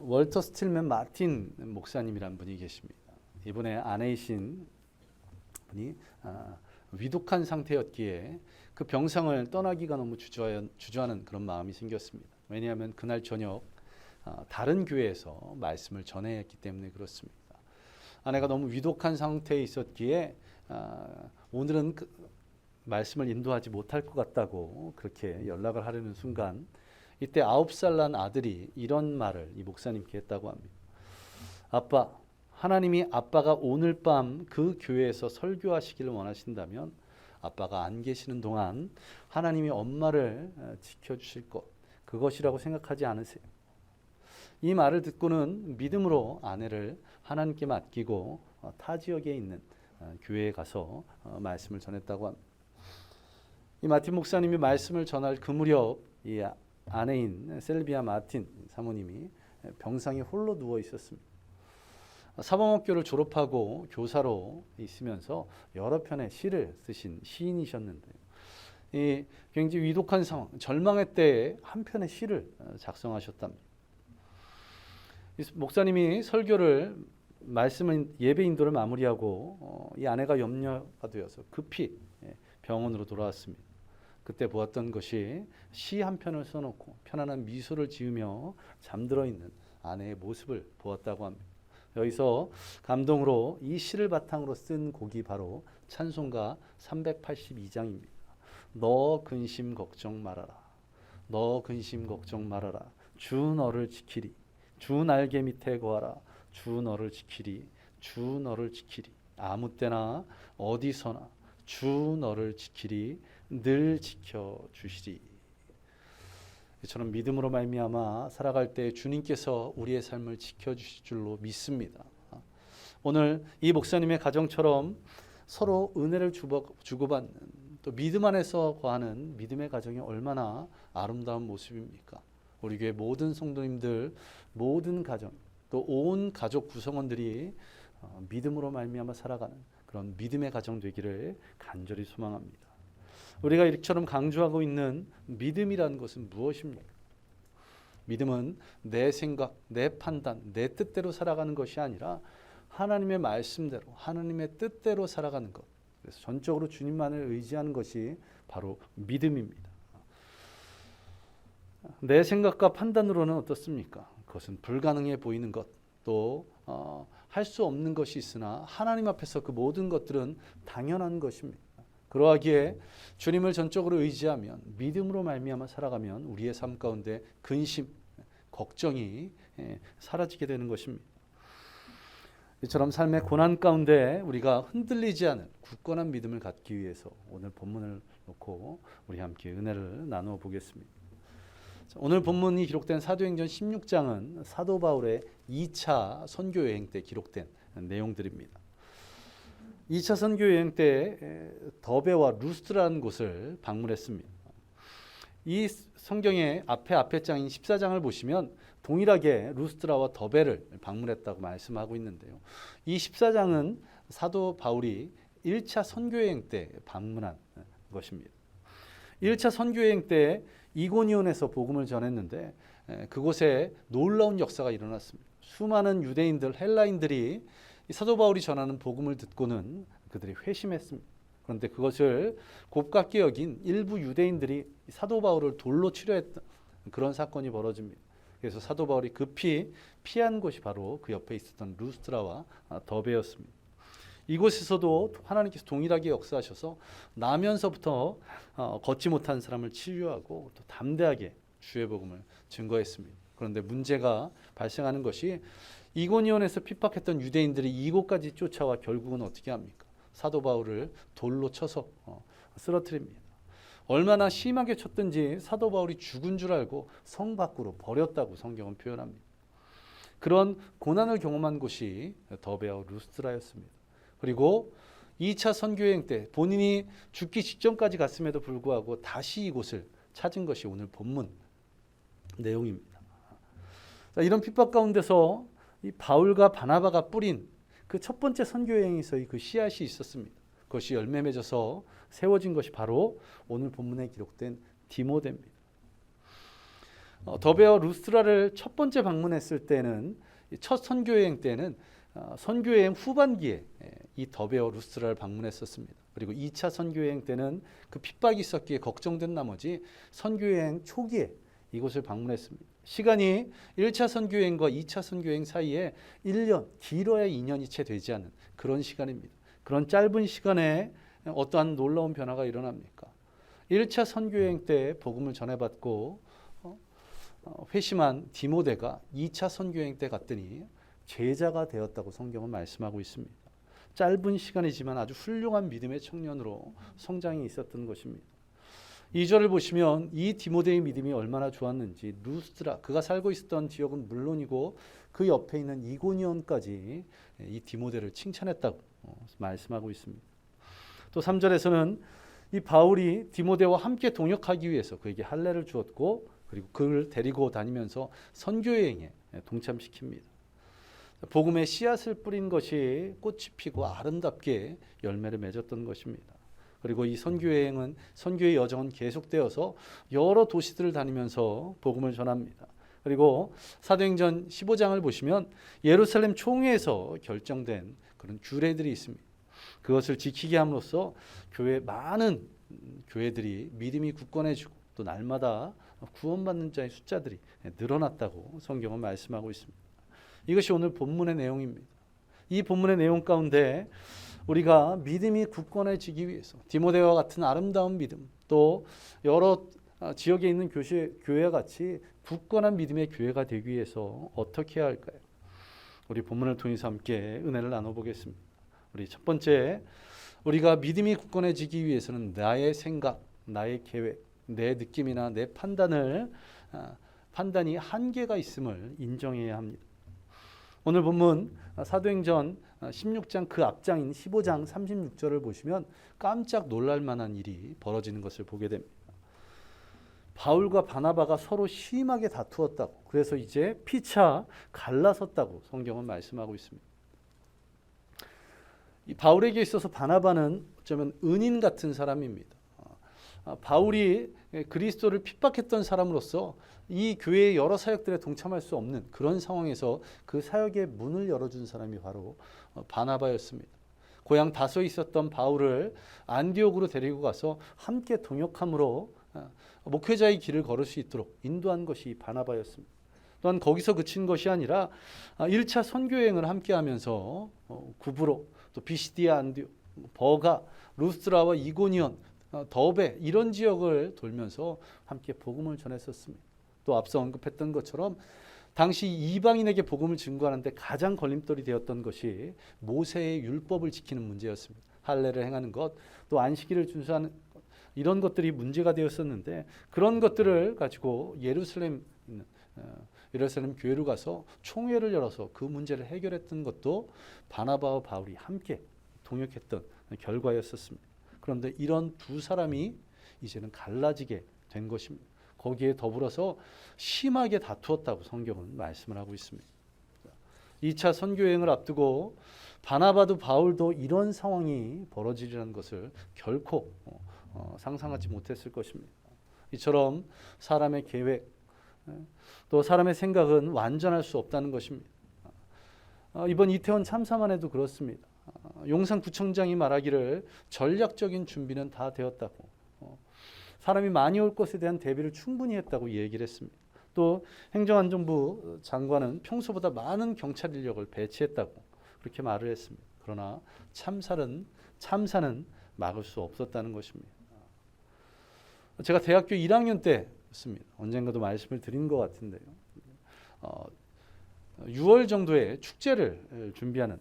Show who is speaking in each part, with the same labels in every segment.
Speaker 1: 월터 스틸맨 마틴 목사님이란 분이 계십니다. 이분의 아내이신 분이 위독한 상태였기에 그 병상을 떠나기가 너무 주저하는 그런 마음이 생겼습니다. 왜냐하면 그날 저녁 다른 교회에서 말씀을 전해야 했기 때문에 그렇습니다. 아내가 너무 위독한 상태에 있었기에 오늘은 말씀을 인도하지 못할 것 같다고 그렇게 연락을 하려는 순간 이때 9살 난 아들이 이런 말을 이 목사님께 했다고 합니다. 아빠, 하나님이 아빠가 오늘 밤 그 교회에서 설교하시기를 원하신다면 아빠가 안 계시는 동안 하나님이 엄마를 지켜주실 것, 그것이라고 생각하지 않으세요? 이 말을 듣고는 믿음으로 아내를 하나님께 맡기고 타 지역에 있는 교회에 가서 말씀을 전했다고 합니다. 이 마틴 목사님이 말씀을 전할 그 무렵 이 아내인 셀비아 마틴 사모님이 병상에 홀로 누워 있었습니다. 사범학교를 졸업하고 교사로 있으면서 여러 편의 시를 쓰신 시인이셨는데요. 이 굉장히 위독한 상황, 절망의 때에 한 편의 시를 작성하셨답니다. 목사님이 설교를 말씀은 예배 인도를 마무리하고 이 아내가 염려가 되어서 급히 병원으로 돌아왔습니다. 그때 보았던 것이 시 한 편을 써놓고 편안한 미소를 지으며 잠들어 있는 아내의 모습을 보았다고 합니다. 여기서 감동으로 이 시를 바탕으로 쓴 곡이 바로 찬송가 382장입니다. 너 근심 걱정 말아라. 너 근심 걱정 말아라. 주 너를 지키리. 주 날개 밑에 거하라. 주 너를 지키리. 주 너를 지키리. 아무 때나 어디서나 주 너를 지키리. 늘 지켜주시리. 이처럼 믿음으로 말미암아 살아갈 때 주님께서 우리의 삶을 지켜주실 줄로 믿습니다. 오늘 이 목사님의 가정처럼 서로 은혜를 주고받는 또 믿음 안에서 거하는 믿음의 가정이 얼마나 아름다운 모습입니까? 우리 교회 모든 성도님들, 모든 가정, 또 온 가족 구성원들이 믿음으로 말미암아 살아가는 그런 믿음의 가정 되기를 간절히 소망합니다. 우리가 이처럼 강조하고 있는 믿음이라는 것은 무엇입니까? 믿음은 내 생각, 내 판단, 내 뜻대로 살아가는 것이 아니라 하나님의 말씀대로, 하나님의 뜻대로 살아가는 것. 그래서 전적으로 주님만을 의지하는 것이 바로 믿음입니다. 내 생각과 판단으로는 어떻습니까? 그것은 불가능해 보이는 것, 또 할 수 없는 것이 있으나 하나님 앞에서 그 모든 것들은 당연한 것입니다. 그러하기에 주님을 전적으로 의지하면 믿음으로 말미암아 살아가면 우리의 삶 가운데 근심, 걱정이 사라지게 되는 것입니다. 이처럼 삶의 고난 가운데 우리가 흔들리지 않은 굳건한 믿음을 갖기 위해서 오늘 본문을 놓고 우리 함께 은혜를 나누어 보겠습니다. 오늘 본문이 기록된 사도행전 16장은 사도 바울의 2차 선교 여행 때 기록된 내용들입니다. 2차 선교 여행 때 더베와 루스트라는 곳을 방문했습니다. 이 성경의 앞에 장인 14장을 보시면 동일하게 루스트라와 더베를 방문했다고 말씀하고 있는데요. 이 14장은 사도 바울이 1차 선교 여행 때 방문한 것입니다. 1차 선교 여행 때 이고니온에서 복음을 전했는데 그곳에 놀라운 역사가 일어났습니다. 수많은 유대인들, 헬라인들이 사도 바울이 전하는 복음을 듣고는 그들이 회심했습니다. 그런데 그것을 곱깝게 여긴 일부 유대인들이 사도 바울을 돌로 치려했던 그런 사건이 벌어집니다. 그래서 사도 바울이 급히 피한 곳이 바로 그 옆에 있었던 루스트라와 더베였습니다. 이곳에서도 하나님께서 동일하게 역사하셔서 나면서부터 걷지 못한 사람을 치유하고 또 담대하게 주의 복음을 증거했습니다. 그런데 문제가 발생하는 것이 이고니온에서 핍박했던 유대인들이 이곳까지 쫓아와 결국은 어떻게 합니까? 사도 바울을 돌로 쳐서 쓰러뜨립니다. 얼마나 심하게 쳤든지 사도 바울이 죽은 줄 알고 성 밖으로 버렸다고 성경은 표현합니다. 그런 고난을 경험한 곳이 더베와 루스트라였습니다. 그리고 2차 선교여행 때 본인이 죽기 직전까지 갔음에도 불구하고 다시 이곳을 찾은 것이 오늘 본문 내용입니다. 이런 핍박 가운데서 이 바울과 바나바가 뿌린 그 첫 번째 선교여행에서의 그 씨앗이 있었습니다. 그것이 열매 맺어서 세워진 것이 바로 오늘 본문에 기록된 디모데입니다. 더베와 루스트라를 첫 번째 방문했을 때는 첫 선교여행 때는 선교여행 후반기에 이 더베와 루스트라를 방문했었습니다. 그리고 2차 선교여행 때는 그 핍박이 있었기에 걱정된 나머지 선교여행 초기에 이곳을 방문했습니다. 시간이 1차 선교여행과 2차 선교여행 사이에 1년, 길어야 2년이 채 되지 않은 그런 시간입니다. 그런 짧은 시간에 어떠한 놀라운 변화가 일어납니까? 1차 선교여행 때 복음을 전해받고 회심한 디모데가 2차 선교여행 때 갔더니 제자가 되었다고 성경은 말씀하고 있습니다. 짧은 시간이지만 아주 훌륭한 믿음의 청년으로 성장이 있었던 것입니다. 2절을 보시면 이 디모데의 믿음이 얼마나 좋았는지 루스트라, 그가 살고 있었던 지역은 물론이고 그 옆에 있는 이고니온까지 이 디모데를 칭찬했다고 말씀하고 있습니다. 또 3절에서는 이 바울이 디모데와 함께 동역하기 위해서 그에게 할례를 주었고 그리고 그를 데리고 다니면서 선교여행에 동참시킵니다. 복음의 씨앗을 뿌린 것이 꽃이 피고 아름답게 열매를 맺었던 것입니다. 그리고 이 선교여행은 선교의 여정은 계속되어서 여러 도시들을 다니면서 복음을 전합니다. 그리고 사도행전 15장을 보시면 예루살렘 총회에서 결정된 그런 규례들이 있습니다. 그것을 지키게 함으로써 많은 교회들이 믿음이 굳건해지고 또 날마다 구원받는 자의 숫자들이 늘어났다고 성경은 말씀하고 있습니다. 이것이 오늘 본문의 내용입니다. 이 본문의 내용 가운데 우리가 믿음이 굳건해지기 위해서 디모데와 같은 아름다운 믿음, 또 여러 지역에 있는 교회와 같이 굳건한 믿음의 교회가 되기 위해서 어떻게 해야 할까요? 우리 본문을 통해서 함께 은혜를 나눠보겠습니다. 우리 첫 번째, 우리가 믿음이 굳건해지기 위해서는 나의 생각, 나의 계획, 내 느낌이나 내 판단이 한계가 있음을 인정해야 합니다. 오늘 본문 사도행전 16장 그 앞장인 15장 36절을 보시면 깜짝 놀랄 만한 일이 벌어지는 것을 보게 됩니다. 바울과 바나바가 서로 심하게 다투었다고, 그래서 이제 피차 갈라섰다고 성경은 말씀하고 있습니다. 이 바울에게 있어서 바나바는 어쩌면 은인 같은 사람입니다. 바울이 그리스도를 핍박했던 사람으로서 이 교회의 여러 사역들에 동참할 수 없는 그런 상황에서 그 사역의 문을 열어준 사람이 바로 바나바였습니다. 고향 다소에 있었던 바울을 안디옥으로 데리고 가서 함께 동역함으로 목회자의 길을 걸을 수 있도록 인도한 것이 바나바였습니다. 또한 거기서 그친 것이 아니라 1차 선교여행을 함께 하면서 구브로, 또 비시디아, 안디옥, 버가, 루스트라와 이고니온, 더베 이런 지역을 돌면서 함께 복음을 전했었습니다. 또 앞서 언급했던 것처럼 당시 이방인에게 복음을 증거하는데 가장 걸림돌이 되었던 것이 모세의 율법을 지키는 문제였습니다. 할례를 행하는 것, 또 안식일을 준수하는 것, 이런 것들이 문제가 되었었는데 그런 것들을 가지고 예루살렘 교회로 가서 총회를 열어서 그 문제를 해결했던 것도 바나바와 바울이 함께 동역했던 결과였었습니다. 그런데 이런 두 사람이 이제는 갈라지게 된 것입니다. 거기에 더불어서 심하게 다투었다고 성경은 말씀을 하고 있습니다. 2차 선교여행을 앞두고 바나바도 바울도 이런 상황이 벌어지리라는 것을 결코 상상하지 못했을 것입니다. 이처럼 사람의 계획, 또 사람의 생각은 완전할 수 없다는 것입니다. 이번 이태원 참사만 해도 그렇습니다. 용산구청장이 말하기를 전략적인 준비는 다 되었다고, 사람이 많이 올 것에 대한 대비를 충분히 했다고 얘기를 했습니다. 또 행정안전부 장관은 평소보다 많은 경찰 인력을 배치했다고 그렇게 말을 했습니다. 그러나 참사는 막을 수 없었다는 것입니다. 제가 대학교 1학년 때였습니다. 언젠가도 말씀을 드린 것 같은데요. 6월 정도에 축제를 준비하는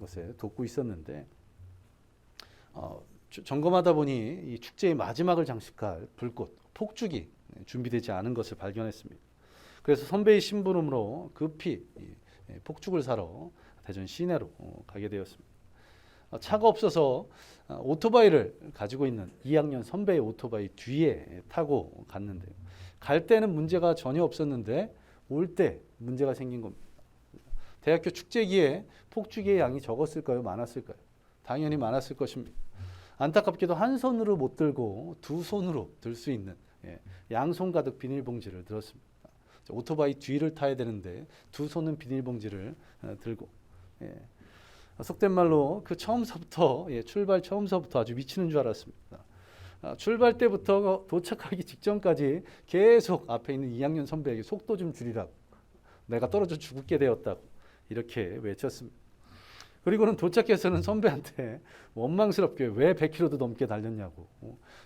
Speaker 1: 것에 돕고 있었는데 점검하다 보니 이 축제의 마지막을 장식할 불꽃, 폭죽이 준비되지 않은 것을 발견했습니다. 그래서 선배의 심부름으로 급히 폭죽을 사러 대전 시내로 가게 되었습니다. 차가 없어서 오토바이를 가지고 있는 2학년 선배의 오토바이 뒤에 타고 갔는데요. 갈 때는 문제가 전혀 없었는데 올 때 문제가 생긴 겁니다. 대학교 축제기에 폭죽의 양이 적었을까요? 많았을까요? 당연히 많았을 것입니다. 안타깝게도 한 손으로 못 들고 두 손으로 들 수 있는 양손 가득 비닐봉지를 들었습니다. 오토바이 뒤를 타야 되는데 두 손은 비닐봉지를 들고, 예. 속된 말로 그 처음서부터, 출발 처음서부터 아주 미치는 줄 알았습니다. 출발 때부터 도착하기 직전까지 계속 앞에 있는 2학년 선배에게 속도 좀 줄이라고, 내가 떨어져 죽게 되었다고 이렇게 외쳤습니다. 그리고는 도착해서는 선배한테 원망스럽게 왜 100km도 넘게 달렸냐고,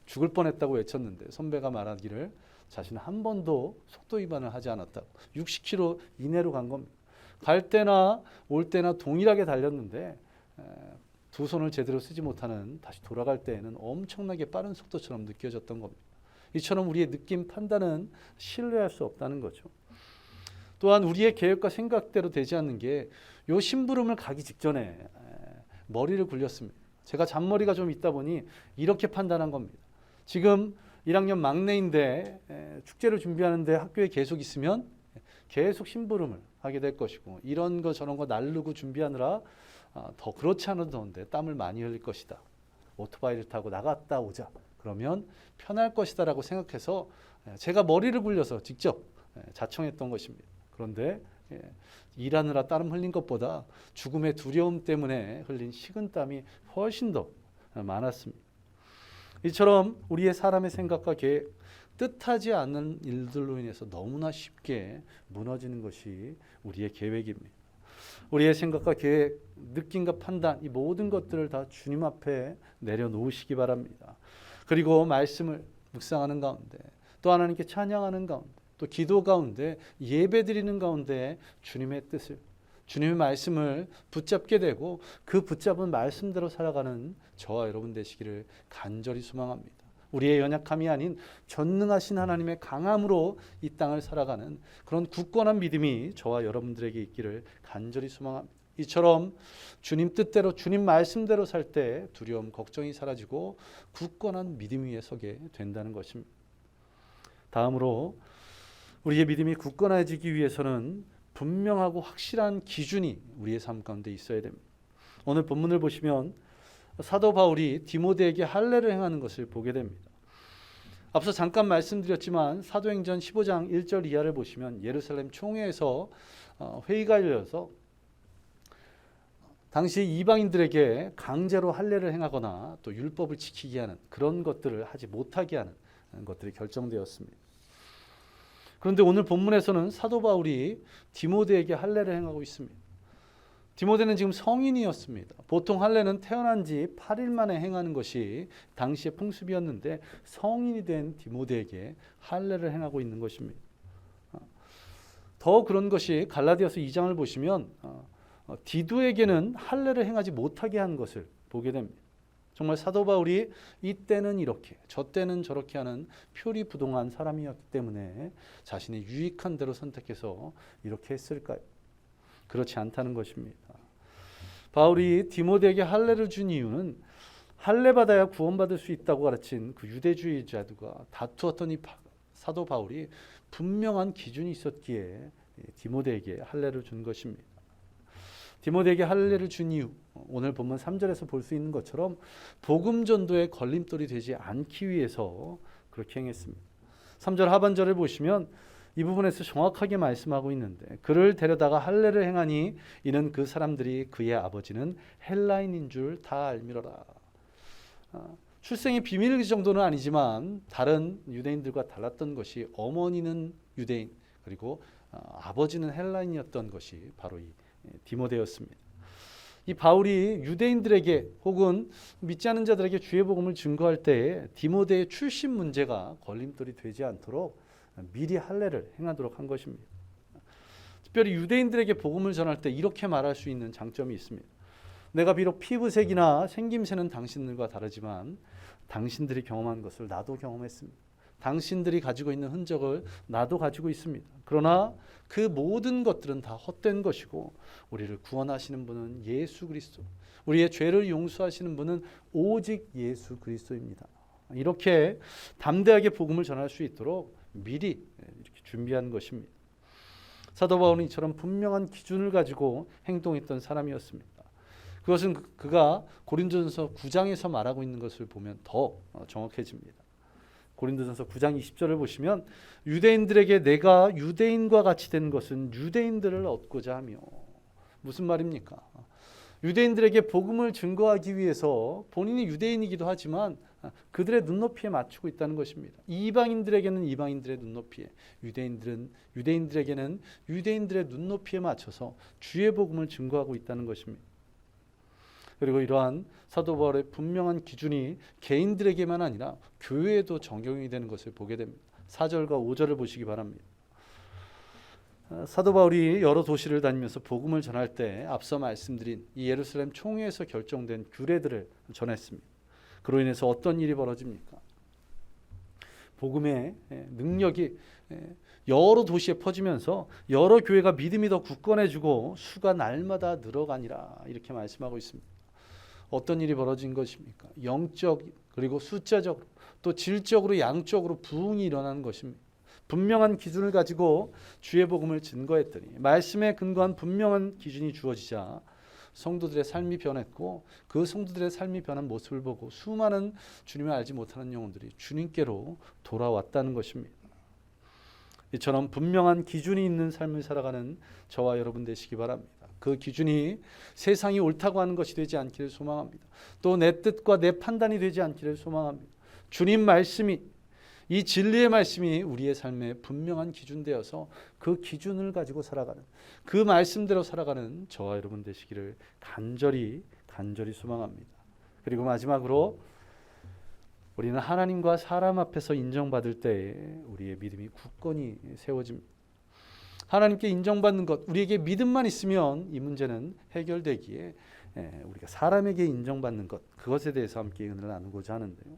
Speaker 1: 죽을 뻔했다고 외쳤는데 선배가 말하기를 자신은 한 번도 속도 위반을 하지 않았다고, 60km 이내로 간 겁니다. 갈 때나 올 때나 동일하게 달렸는데 두 손을 제대로 쓰지 못하는, 다시 돌아갈 때에는 엄청나게 빠른 속도처럼 느껴졌던 겁니다. 이처럼 우리의 느낌, 판단은 신뢰할 수 없다는 거죠. 또한 우리의 계획과 생각대로 되지 않는 게, 요 심부름을 가기 직전에 머리를 굴렸습니다. 제가 잔머리가 좀 있다 보니 이렇게 판단한 겁니다. 지금 1학년 막내인데 축제를 준비하는데 학교에 계속 있으면 계속 심부름을 하게 될 것이고, 이런 거 저런 거 나르고 준비하느라 더 그렇지 않아도 더운데 땀을 많이 흘릴 것이다. 오토바이를 타고 나갔다 오자. 그러면 편할 것이다 라고 생각해서 제가 머리를 굴려서 직접 자청했던 것입니다. 그런데 일하느라 땀 흘린 것보다 죽음의 두려움 때문에 흘린 식은땀이 훨씬 더 많았습니다. 이처럼 우리의 사람의 생각과 계획, 뜻하지 않은 일들로 인해서 너무나 쉽게 무너지는 것이 우리의 계획입니다. 우리의 생각과 계획, 느낌과 판단, 이 모든 것들을 다 주님 앞에 내려놓으시기 바랍니다. 그리고 말씀을 묵상하는 가운데, 또 하나님께 찬양하는 가운데, 또 기도 가운데, 예배 드리는 가운데 주님의 뜻을, 주님의 말씀을 붙잡게 되고 그 붙잡은 말씀대로 살아가는 저와 여러분 되시기를 간절히 소망합니다. 우리의 연약함이 아닌 전능하신 하나님의 강함으로 이 땅을 살아가는 그런 굳건한 믿음이 저와 여러분들에게 있기를 간절히 소망합니다. 이처럼 주님 뜻대로, 주님 말씀대로 살 때 두려움, 걱정이 사라지고 굳건한 믿음 위에 서게 된다는 것입니다. 다음으로 우리의 믿음이 굳건해지기 위해서는 분명하고 확실한 기준이 우리의 삶 가운데 있어야 됩니다. 오늘 본문을 보시면 사도 바울이 디모데에게 할례를 행하는 것을 보게 됩니다. 앞서 잠깐 말씀드렸지만 사도행전 15장 1절 이하를 보시면 예루살렘 총회에서 회의가 열려서 당시 이방인들에게 강제로 할례를 행하거나 또 율법을 지키게 하는 그런 것들을 하지 못하게 하는 것들이 결정되었습니다. 그런데 오늘 본문에서는 사도 바울이 디모데에게 할례를 행하고 있습니다. 디모데는 지금 성인이었습니다. 보통 할례는 태어난 지 8일 만에 행하는 것이 당시의 풍습이었는데 성인이 된 디모데에게 할례를 행하고 있는 것입니다. 더 그런 것이 갈라디아서 2장을 보시면 디도에게는 할례를 행하지 못하게 한 것을 보게 됩니다. 정말 사도 바울이 이때는 이렇게 저때는 저렇게 하는 표리부동한 사람이었기 때문에 자신의 유익한 대로 선택해서 이렇게 했을까요? 그렇지 않다는 것입니다. 바울이 디모데에게 할례를 준 이유는 할례 받아야 구원받을 수 있다고 가르친 그 유대주의자들과 다투었던 이 사도 바울이 분명한 기준이 있었기에 디모데에게 할례를 준 것입니다. 디모데에게 할례를 준 이유, 오늘 본문 3절에서 볼 수 있는 것처럼 복음 전도의 걸림돌이 되지 않기 위해서 그렇게 행했습니다. 3절 하반절을 보시면 이 부분에서 정확하게 말씀하고 있는데, 그를 데려다가 할례를 행하니 이는 그 사람들이 그의 아버지는 헬라인인 줄 다 알미러라. 출생의 비밀 정도는 아니지만 다른 유대인들과 달랐던 것이 어머니는 유대인, 그리고 아버지는 헬라인이었던 것이 바로 이 디모데였습니다. 이 바울이 유대인들에게 혹은 믿지 않는 자들에게 주의 복음을 증거할 때에 디모데의 출신 문제가 걸림돌이 되지 않도록 미리 할례를 행하도록 한 것입니다. 특별히 유대인들에게 복음을 전할 때 이렇게 말할 수 있는 장점이 있습니다. 내가 비록 피부색이나 생김새는 당신들과 다르지만 당신들이 경험한 것을 나도 경험했습니다. 당신들이 가지고 있는 흔적을 나도 가지고 있습니다. 그러나 그 모든 것들은 다 헛된 것이고 우리를 구원하시는 분은 예수 그리스도, 우리의 죄를 용서하시는 분은 오직 예수 그리스도입니다. 이렇게 담대하게 복음을 전할 수 있도록 미리 이렇게 준비한 것입니다. 사도 바울은 이처럼 분명한 기준을 가지고 행동했던 사람이었습니다. 그것은 그가 고린도전서 9장에서 말하고 있는 것을 보면 더 정확해집니다. 고린도전서 9장 20절을 보시면 유대인들에게 내가 유대인과 같이 된 것은 유대인들을 얻고자 하며, 무슨 말입니까? 유대인들에게 복음을 증거하기 위해서 본인이 유대인이기도 하지만 그들의 눈높이에 맞추고 있다는 것입니다. 이방인들에게는 이방인들의 눈높이에, 유대인들에게는 유대인들의 눈높이에 맞춰서 주의 복음을 증거하고 있다는 것입니다. 그리고 이러한 사도 바울의 분명한 기준이 개인들에게만 아니라 교회에도 적용이 되는 것을 보게 됩니다. 4절과 5절을 보시기 바랍니다. 사도 바울이 여러 도시를 다니면서 복음을 전할 때 앞서 말씀드린 이 예루살렘 총회에서 결정된 규례들을 전했습니다. 그로 인해서 어떤 일이 벌어집니까? 복음의 능력이 여러 도시에 퍼지면서 여러 교회가 믿음이 더 굳건해지고 수가 날마다 늘어가니라, 이렇게 말씀하고 있습니다. 어떤 일이 벌어진 것입니까? 영적 그리고 숫자적으로 또 질적으로 양적으로 부흥이 일어나는 것입니다. 분명한 기준을 가지고 주의 복음을 증거했더니 말씀에 근거한 분명한 기준이 주어지자 성도들의 삶이 변했고, 그 성도들의 삶이 변한 모습을 보고 수많은 주님을 알지 못하는 영혼들이 주님께로 돌아왔다는 것입니다. 이처럼 분명한 기준이 있는 삶을 살아가는 저와 여러분 되시기 바랍니다. 그 기준이 세상이 옳다고 하는 것이 되지 않기를 소망합니다. 또 내 뜻과 내 판단이 되지 않기를 소망합니다. 주님 말씀이, 이 진리의 말씀이 우리의 삶에 분명한 기준 되어서 그 기준을 가지고 살아가는, 그 말씀대로 살아가는 저와 여러분 되시기를 간절히 소망합니다. 그리고 마지막으로 우리는 하나님과 사람 앞에서 인정받을 때에 우리의 믿음이 굳건히 세워집니다. 하나님께 인정받는 것, 우리에게 믿음만 있으면 이 문제는 해결되기에 우리가 사람에게 인정받는 것, 그것에 대해서 함께 은혜를 나누고자 하는데요.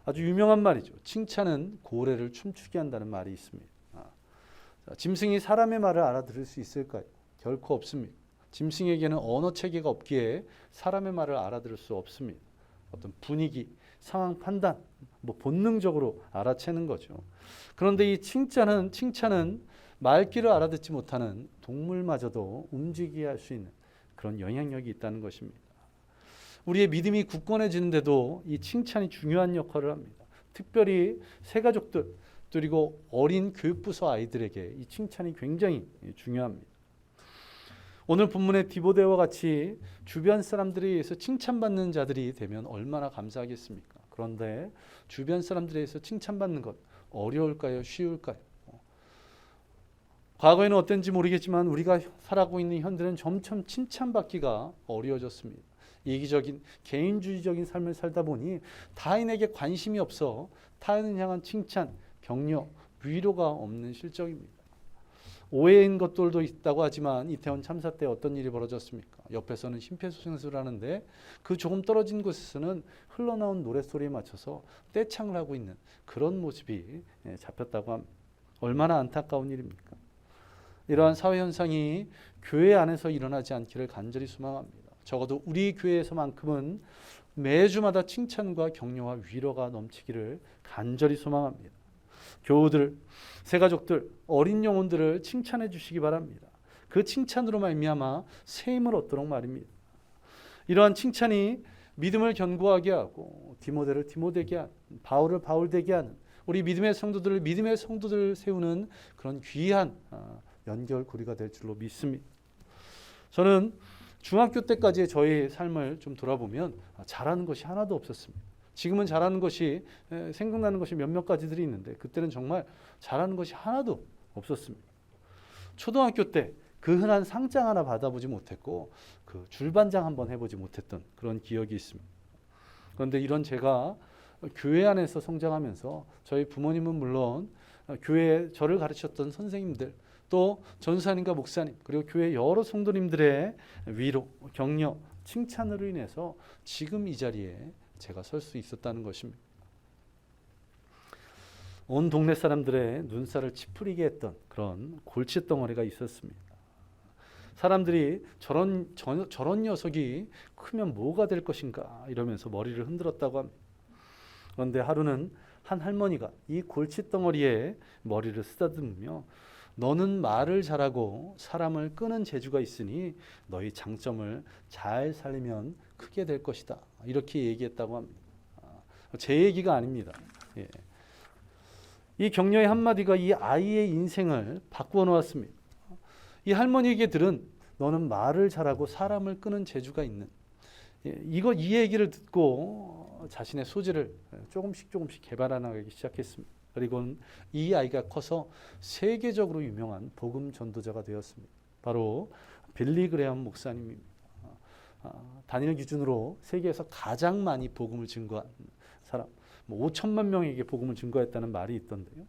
Speaker 1: 아주 유명한 말이죠. 칭찬은 고래를 춤추게 한다는 말이 있습니다. 짐승이 사람의 말을 알아들을 수 있을까요? 결코 없습니다. 짐승에게는 언어 체계가 없기에 사람의 말을 알아들을 수 없습니다. 어떤 분위기, 상황 판단, 본능적으로 알아채는 거죠. 그런데 이 칭찬은 말귀를 알아듣지 못하는 동물마저도 움직이게 할 수 있는 그런 영향력이 있다는 것입니다. 우리의 믿음이 굳건해지는데도 이 칭찬이 중요한 역할을 합니다. 특별히 새가족들 그리고 어린 교육부서 아이들에게 이 칭찬이 굉장히 중요합니다. 오늘 본문의 디모데와 같이 주변 사람들에 의해서 칭찬받는 자들이 되면 얼마나 감사하겠습니까? 그런데 주변 사람들에 의해서 칭찬받는 것 어려울까요? 쉬울까요? 과거에는 어땠는지 모르겠지만 우리가 살아가고 있는 현대는 점점 칭찬받기가 어려워졌습니다. 이기적인 개인주의적인 삶을 살다 보니 타인에게 관심이 없어 타인을 향한 칭찬, 격려, 위로가 없는 실정입니다. 오해인 것들도 있다고 하지만 이태원 참사 때 어떤 일이 벌어졌습니까? 옆에서는 심폐소생술을 하는데 그 조금 떨어진 곳에서는 흘러나온 노랫소리에 맞춰서 떼창을 하고 있는 그런 모습이 잡혔다고 합니다. 얼마나 안타까운 일입니까? 이러한 사회 현상이 교회 안에서 일어나지 않기를 간절히 소망합니다. 적어도 우리 교회에서만큼은 매주마다 칭찬과 격려와 위로가 넘치기를 간절히 소망합니다. 교우들, 새가족들, 어린 영혼들을 칭찬해 주시기 바랍니다. 그 칭찬으로 말미암아 새 힘을 얻도록 말입니다. 이러한 칭찬이 믿음을 견고하게 하고 디모데를 디모되게 하는, 바울을 바울되게 하는, 우리 믿음의 성도들을 세우는 그런 귀한 연결고리가 될 줄로 믿습니다. 저는 중학교 때까지의 저의 삶을 좀 돌아보면 잘하는 것이 하나도 없었습니다. 지금은 잘하는 것이 생각나는 것이 몇몇 가지들이 있는데 그때는 정말 잘하는 것이 하나도 없었습니다. 초등학교 때 그 흔한 상장 하나 받아보지 못했고 그 줄반장 한번 해보지 못했던 그런 기억이 있습니다. 그런데 이런 제가 교회 안에서 성장하면서 저희 부모님은 물론 교회에 저를 가르쳤던 선생님들, 또 전사님과 목사님, 그리고 교회 여러 성도님들의 위로, 격려, 칭찬으로 인해서 지금 이 자리에 제가 설 수 있었다는 것입니다. 온 동네 사람들의 눈살을 찌푸리게 했던 그런 골칫덩어리가 있었습니다. 사람들이 저런 녀석이 크면 뭐가 될 것인가 이러면서 머리를 흔들었다고 합니다. 그런데 하루는 한 할머니가 이 골칫덩어리에 머리를 쓰다듬으며 너는 말을 잘하고 사람을 끄는 재주가 있으니 너희 장점을 잘 살리면 크게 될 것이다. 이렇게 얘기했다고 합니다. 제 얘기가 아닙니다. 예. 이 격려의 한마디가 이 아이의 인생을 바꾸어 놓았습니다. 이 할머니에게 들은 너는 말을 잘하고 사람을 끄는 재주가 있는, 이 얘기를 듣고 자신의 소질을 조금씩 개발해 나가기 시작했습니다. 그리고 이 아이가 커서 세계적으로 유명한 복음 전도자가 되었습니다. 바로 빌리 그레엄 목사님입니다. 단일 기준으로 세계에서 가장 많이 복음을 증거한 사람, 5천만 명에게 복음을 증거했다는 말이 있던데요.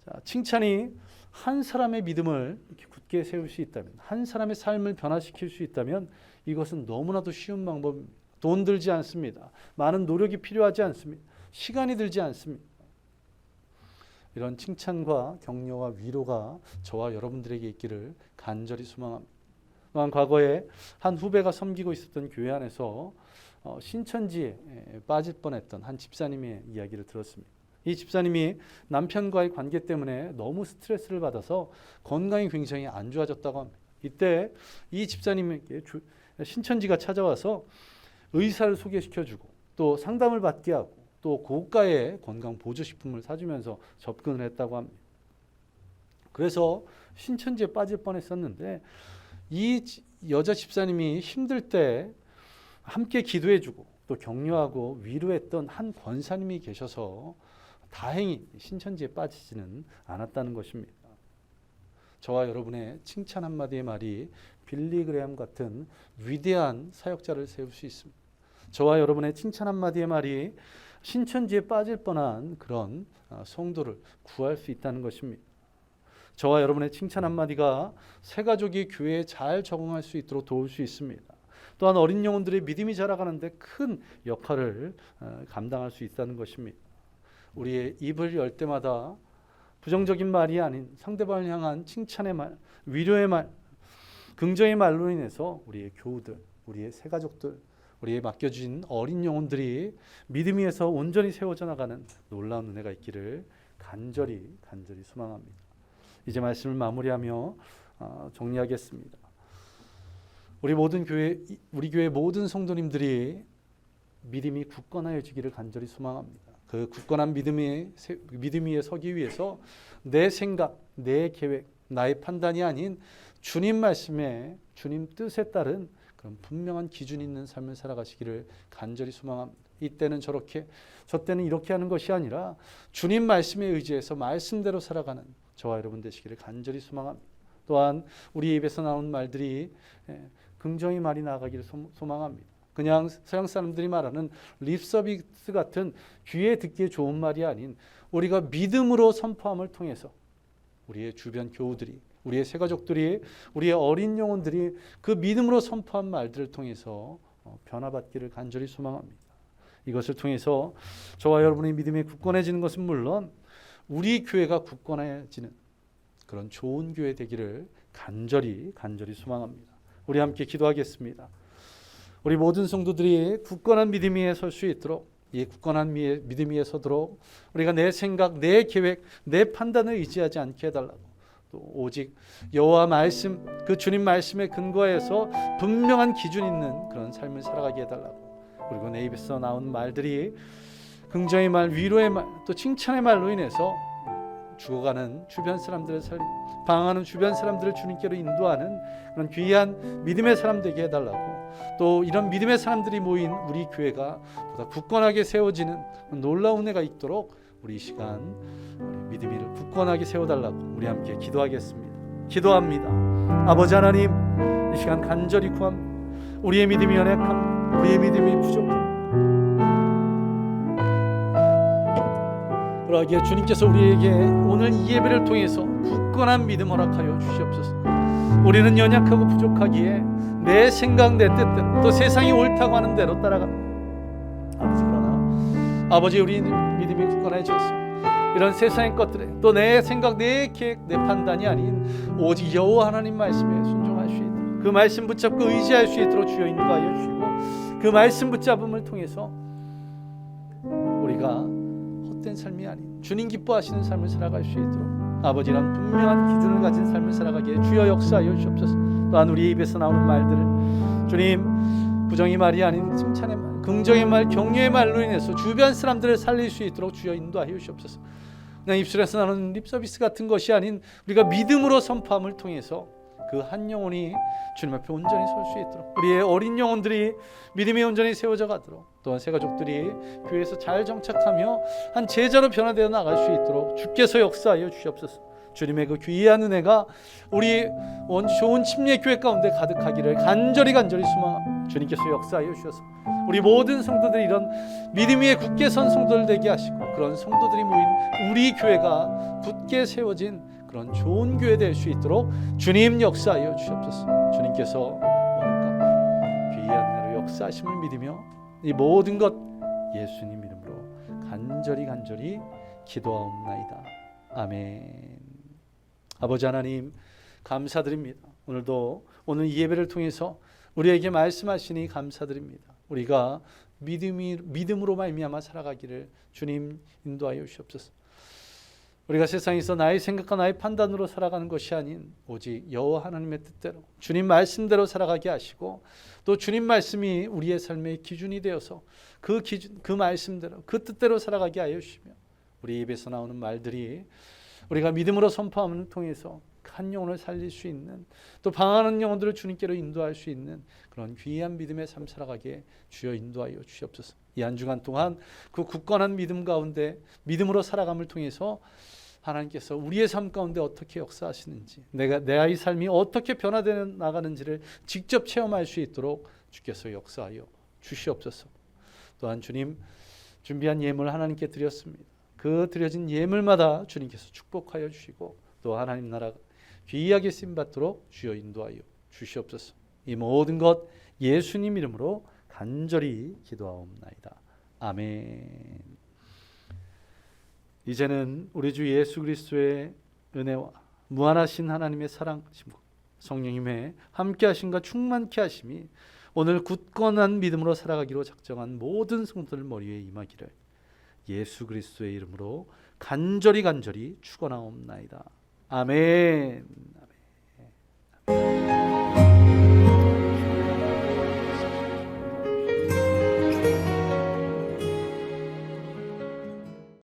Speaker 1: 자, 칭찬이 한 사람의 믿음을 이렇게 굳게 세울 수 있다면, 한 사람의 삶을 변화시킬 수 있다면 이것은 너무나도 쉬운 방법입니다. 돈 들지 않습니다. 많은 노력이 필요하지 않습니다. 시간이 들지 않습니다. 이런 칭찬과 격려와 위로가 저와 여러분들에게 있기를 간절히 소망합니다. 또한 과거에 한 후배가 섬기고 있었던 교회 안에서 신천지에 빠질 뻔했던 한 집사님의 이야기를 들었습니다. 이 집사님이 남편과의 관계 때문에 너무 스트레스를 받아서 건강이 굉장히 안 좋아졌다고 합니다. 이때 이 집사님에게 신천지가 찾아와서 의사를 소개시켜주고 또 상담을 받게 하고 또 고가의 건강 보조식품을 사주면서 접근을 했다고 합니다. 그래서 신천지에 빠질 뻔했었는데 이 여자 집사님이 힘들 때 함께 기도해주고 또 격려하고 위로했던 한 권사님이 계셔서 다행히 신천지에 빠지지는 않았다는 것입니다. 저와 여러분의 칭찬 한마디의 말이 빌리 그레엄 같은 위대한 사역자를 세울 수 있습니다. 저와 여러분의 칭찬 한마디의 말이 신천지에 빠질 뻔한 그런 성도를 구할 수 있다는 것입니다. 저와 여러분의 칭찬 한마디가 새 가족이 교회에 잘 적응할 수 있도록 도울 수 있습니다. 또한 어린 영혼들의 믿음이 자라가는데 큰 역할을 감당할 수 있다는 것입니다. 우리의 입을 열 때마다 부정적인 말이 아닌 상대방을 향한 칭찬의 말, 위로의 말, 긍정의 말로 인해서 우리의 교우들, 우리의 새 가족들, 우리의 맡겨진 어린 영혼들이 믿음 위에서 온전히 세워져 나가는 놀라운 은혜가 있기를 간절히 소망합니다. 이제 말씀을 마무리하며 정리하겠습니다. 우리 교회 모든 성도님들이 믿음이 굳건하여지기를 간절히 소망합니다. 그 굳건한 믿음 위에 서기 위해서 내 생각, 내 계획, 나의 판단이 아닌 주님 말씀에, 주님 뜻에 따른 그런 분명한 기준이 있는 삶을 살아가시기를 간절히 소망합니다. 이때는 저렇게, 저 때는 이렇게 하는 것이 아니라 주님 말씀에 의지해서 말씀대로 살아가는 저와 여러분 되시기를 간절히 소망합니다. 또한 우리 입에서 나오는 말들이 긍정의 말이 나가기를 소망합니다. 그냥 서양 사람들이 말하는 립서비스 같은 귀에 듣기에 좋은 말이 아닌 우리가 믿음으로 선포함을 통해서 우리의 주변 교우들이, 우리의 새 가족들이, 우리의 어린 영혼들이 그 믿음으로 선포한 말들을 통해서 변화받기를 간절히 소망합니다. 이것을 통해서 저와 여러분의 믿음이 굳건해지는 것은 물론 우리 교회가 굳건해지는 그런 좋은 교회 되기를 간절히 소망합니다. 우리 함께 기도하겠습니다. 우리 모든 성도들이 굳건한 믿음 위에 설 수 있도록, 이 굳건한 믿음 위에 서도록 우리가 내 생각, 내 계획, 내 판단을 의지하지 않게 해달라고, 또 오직 여호와 말씀, 그 주님 말씀에 근거해서 분명한 기준 있는 그런 삶을 살아가게 해달라고, 그리고 내 입에서 나온 말들이 긍정의 말, 위로의 말, 또 칭찬의 말로 인해서 죽어가는 주변 사람들을 방황하는 주변 사람들을 주님께로 인도하는 그런 귀한 믿음의 사람 되게 해달라고, 또 이런 믿음의 사람들이 모인 우리 교회가 보다 굳건하게 세워지는 놀라운 은혜가 있도록 우리 이 시간 우리 믿음을 굳건하게 세워달라고 우리 함께 기도하겠습니다. 기도합니다. 아버지 하나님, 이 시간 간절히 구합니다. 우리의 믿음이 연약함, 우리의 믿음이 부족함, 그러기에 주님께서 우리에게 오늘 이 예배를 통해서 굳건한 믿음 허락하여 주시옵소서. 우리는 연약하고 부족하기에 내 생각, 내 뜻대로, 또 세상이 옳다고 하는 대로 따라갑니다. 아버지, 그러나 아버지, 우리 믿음이 굳건해졌습니다. 이런 세상의 것들에 또 내 생각, 내 계획, 내 판단이 아닌 오직 여호와 하나님 말씀에 순종할 수 있도록, 그 말씀 붙잡고 의지할 수 있도록 주여 인도하여 주시고, 그 말씀 붙잡음을 통해서 우리가 헛된 삶이 아닌 주님 기뻐하시는 삶을 살아갈 수 있도록 아버지란 분명한 기준을 가진 삶을 살아가기에 주여 역사하여 주옵소서. 또한 우리 입에서 나오는 말들을 주님 부정의 말이 아닌 칭찬의 말, 긍정의 말, 격려의 말로 인해서 주변 사람들을 살릴 수 있도록 주여 인도하여 주옵소서. 그냥 입술에서 나오는 립서비스 같은 것이 아닌 우리가 믿음으로 선포함을 통해서 그 한 영혼이 주님 앞에 온전히 설 수 있도록, 우리의 어린 영혼들이 믿음에 온전히 세워져 가도록, 또한 새 가족들이 교회에서 잘 정착하며 한 제자로 변화되어 나갈 수 있도록 주께서 역사하여 주시옵소서. 주님의 그 귀한 은혜가 우리 좋은 침례교회 가운데 가득하기를 간절히 소망합니다. 주님께서 역사하여 주셔서 우리 모든 성도들이 이런 믿음 위에 굳게 선 성도들 되게 하시고, 그런 성도들이 모인 우리 교회가 굳게 세워진 그런 좋은 교회 될 수 있도록 주님 역사하여 주시옵소서. 주님께서 오늘까지 귀한 은혜로 역사하심을 믿으며 이 모든 것 예수님 이름으로 간절히 기도하옵나이다. 아멘. 아버지 하나님, 감사드립니다. 오늘 이 예배를 통해서 우리에게 말씀하시니 감사드립니다. 우리가 믿음으로 말미암아 살아가기를 주님 인도하여 주시옵소서. 우리가 세상에서 나의 생각과 나의 판단으로 살아가는 것이 아닌 오직 여호와 하나님의 뜻대로, 주님 말씀대로 살아가게 하시고, 또 주님 말씀이 우리의 삶의 기준이 되어서 그 말씀대로, 그 뜻대로 살아가게 하여 주시며, 우리 입에서 나오는 말들이 우리가 믿음으로 선포함을 통해서 한 영혼을 살릴 수 있는, 또 방황하는 영혼들을 주님께로 인도할 수 있는 그런 귀한 믿음의 삶 살아가게 주여 인도하여 주시옵소서. 이 한 주간 동안 그 굳건한 믿음 가운데 믿음으로 살아감을 통해서 하나님께서 우리의 삶 가운데 어떻게 역사하시는지, 내 아이 삶이 어떻게 변화되어 나가는지를 직접 체험할 수 있도록 주께서 역사하여 주시옵소서. 또한 주님 준비한 예물 하나님께 드렸습니다. 그 드려진 예물마다 주님께서 축복하여 주시고, 또 하나님 나라 귀하게 쓰임받도록 주여 인도하여 주시옵소서. 이 모든 것 예수님 이름으로 간절히 기도하옵나이다. 아멘. 이제는 우리 주 예수 그리스도의 은혜와 무한하신 하나님의 사랑하심과 성령님의 함께하심과 충만케 하심이 오늘 굳건한 믿음으로 살아가기로 작정한 모든 성도들 머리에 임하기를 예수 그리스도의 이름으로 간절히 축원하옵나이다. 아멘. 아멘.